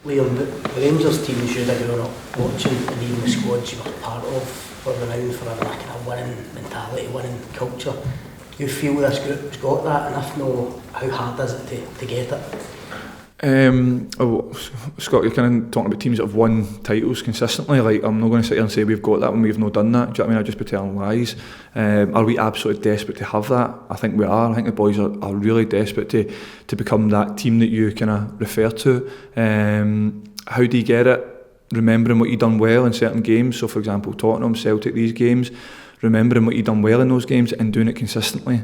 Liam, the Rangers teams you'd have grown up watching, and even the squads you were part of, were renowned for having a kind of winning mentality, winning culture. Do you feel this group's got that, and if no, how hard is it to get it? Scott, you're kind of talking about teams that have won titles consistently. Like, I'm not going to sit here and say we've got that when we've not done that. Do you know what I mean? I'd just be telling lies. Are we absolutely desperate to have that? I think we are. I think the boys are really desperate to become that team that you kind of refer to. How do you get it? Remembering what you've done well in certain games. So, for example, Tottenham, Celtic, these games. Remembering what you've done well in those games and doing it consistently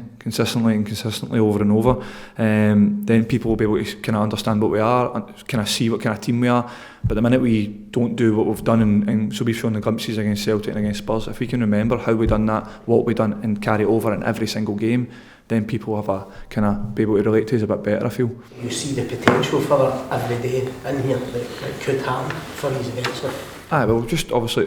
over and over. Then people will be able to kind of understand what we are and kind of see what kind of team we are. But the minute we don't do what we've done, and so we've shown the glimpses against Celtic and against Spurs, if we can remember how we done that, what we done, and carry it over in every single game, then people have a kind of be able to relate to us a bit better, I feel. You see the potential for that every day in here that could happen for these events? Well, just obviously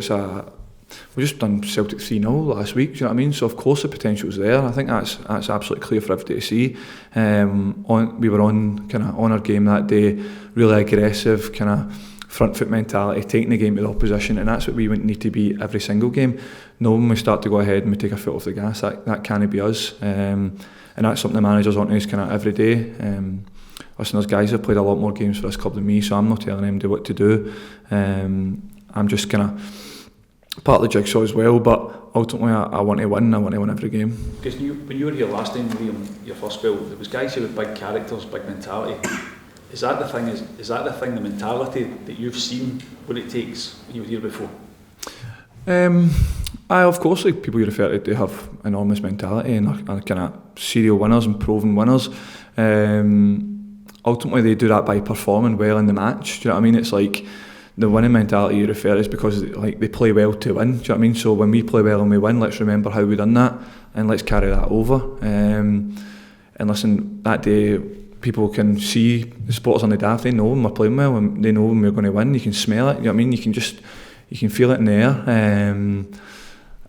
we've just done Celtic 3-0 last week, do you know what I mean? So of course the potential's there. I think that's absolutely clear for everybody to see. We were on our game that day, really aggressive, kind of front foot mentality, taking the game to the opposition, and that's what we need to be every single game. Now when we start to go ahead and we take our foot off the gas, that can't be us. And that's something the managers want us kind of every day. Listen, those guys have played a lot more games for this club than me, so I'm not telling them what to do. I'm just kind of part of the jigsaw as well, but ultimately I want to win. I want to win every game. Because when you were here last time, Liam, your first spell, there was guys who had big characters, big mentality. Is that the thing? Is that the thing? The mentality that you've seen what it takes when you were here before? Of course, like people you refer to, they have enormous mentality and are kind of serial winners and proven winners. Ultimately, they do that by performing well in the match. Do you know what I mean? It's like, the winning mentality you refer is because like they play well to win. Do you know what I mean? So when we play well and we win, let's remember how we done that and let's carry that over. And listen, that day people can see the spotters on the daft. They know when we're playing well and they know when we're going to win. You can smell it. You know what I mean? You can feel it in the air.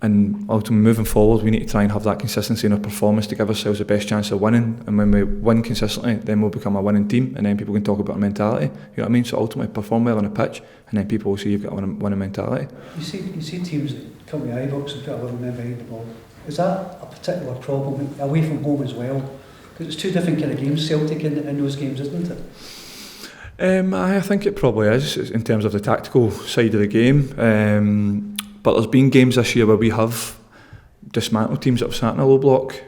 And ultimately moving forward, we need to try and have that consistency in our performance to give ourselves the best chance of winning. And when we win consistently, then we'll become a winning team, and then people can talk about our mentality. You know what I mean? So ultimately, perform well on a pitch, and then people will see you've got a winning mentality. You see teams that come to Ibrox and put 11 men behind the ball. Is that a particular problem away from home as well? Because it's two different kind of games, Celtic in those games, isn't it? I think it probably is in terms of the tactical side of the game. But there's been games this year where we have dismantled teams that have sat in a low block.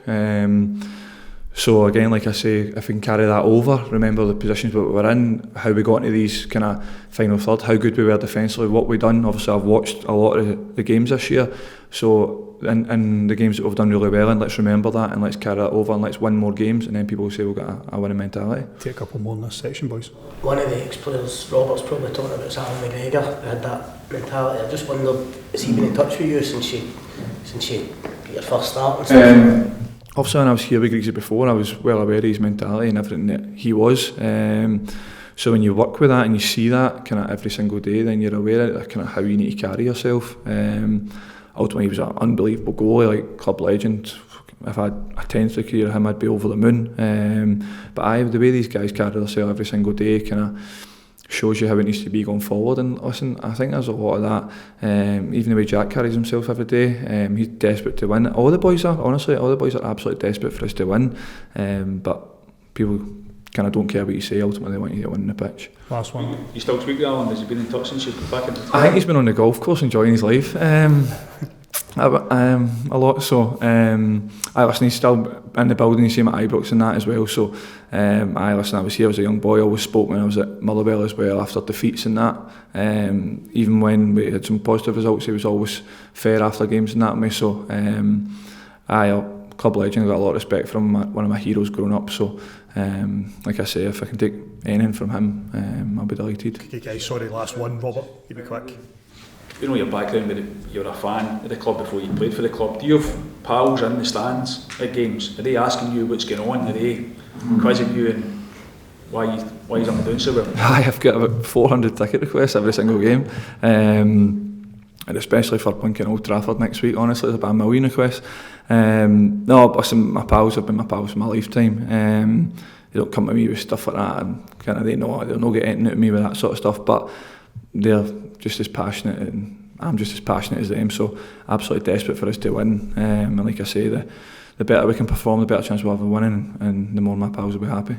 So again, like I say, if we can carry that over, remember the positions that we were in, how we got into these kind of final third, how good we were defensively, what we've done. Obviously, I've watched a lot of the games this year. So in the games that we've done really well, and let's remember that, and let's carry that over, and let's win more games, and then people will say we've got a winning mentality. Take a couple more in this section, boys. One of the ex-players, Robert's probably talking about Alan McGregor, who had that mentality. I just wondered, has he been in touch with you since you got your first start and stuff? Obviously, when I was here with Griggsy before, I was well aware of his mentality and everything that he was. So when you work with that and you see that kind of every single day, then you're aware of kind of how you need to carry yourself. Ultimately, he was an unbelievable goalie, like club legend. If I had a 10th career of him, I'd be over the moon. But the way these guys carry themselves every single day kind of shows you how it needs to be going forward. And listen, I think there's a lot of that. Even the way Jack carries himself every day, he's desperate to win. All the boys are, honestly, are absolutely desperate for us to win. But people kind of don't care what you say. Ultimately, they want you to win the pitch. Last one. You still speak to Alan? Has he been in touch since you've been back in the I think he's been on the golf course enjoying his life. A lot. So he's still in the building. You see him at Ibrox and that as well. So I was here as a young boy. I always spoke when I was at Motherwell as well after defeats and that. Even when we had some positive results, he was always fair after games and that with me. So club legend. I got a lot of respect from him. One of my heroes growing up. So like I say, if I can take anything from him, I'll be delighted. Okay, guys, sorry, last one, Robert. Keep it quick. You know your background, but you're a fan of the club before you played for the club. Do you have pals in the stands at games? Are they asking you what's going on? Are they quizzing you and why he's not doing so well? I've got about 400 ticket requests every single game. And especially for playing in Old Trafford next week, honestly, there's about 1 million requests. No, listen, my pals have been my pals for my lifetime. they don't come to me with stuff like that, and kind of they'll not get anything out of me with that sort of stuff. But they're just as passionate, and I'm just as passionate as them. So absolutely desperate for us to win. And like I say, the better we can perform, the better chance we'll have of winning, and the more my pals will be happy.